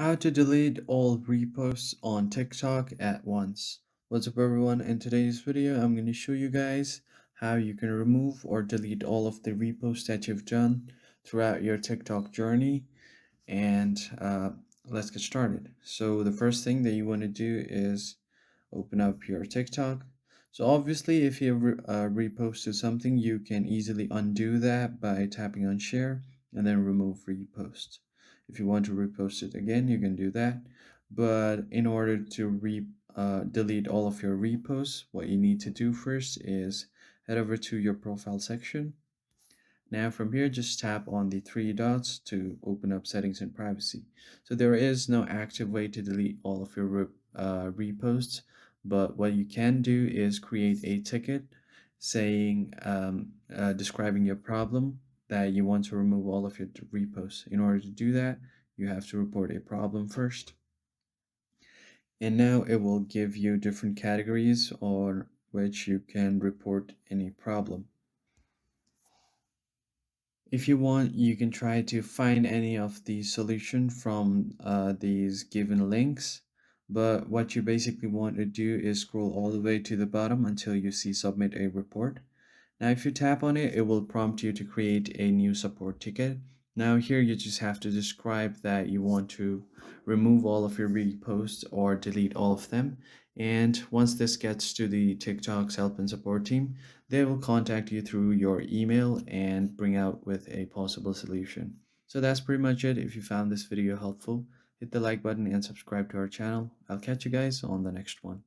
How to delete all reposts on TikTok at once. What's up everyone? In today's video, I'm going to show you guys how you can remove or delete all of the reposts that you've done throughout your TikTok journey. And let's get started. So the first thing that you want to do is open up your TikTok. So obviously, if you reposted something, you can easily undo that by tapping on share and then remove repost. If you want to repost it again, you can do that. But in order to delete all of your reposts, what you need to do first is head over to your profile section. Now from here, just tap on the three dots to open up settings and privacy. So there is no active way to delete all of your reposts, but what you can do is create a ticket saying, describing your problem that you want to remove all of your reposts. In order to do that, you have to report a problem first. And now it will give you different categories on which you can report any problem. If you want, you can try to find any of the solution from these given links. But what you basically want to do is scroll all the way to the bottom until you see submit a report. Now, if you tap on it, it will prompt you to create a new support ticket. Now here you just have to describe that you want to remove all of your reposts or delete all of them. And once this gets to the TikTok's help and support team, they will contact you through your email and bring out with a possible solution. So that's pretty much it. If you found this video helpful, hit the like button and subscribe to our channel. I'll catch you guys on the next one.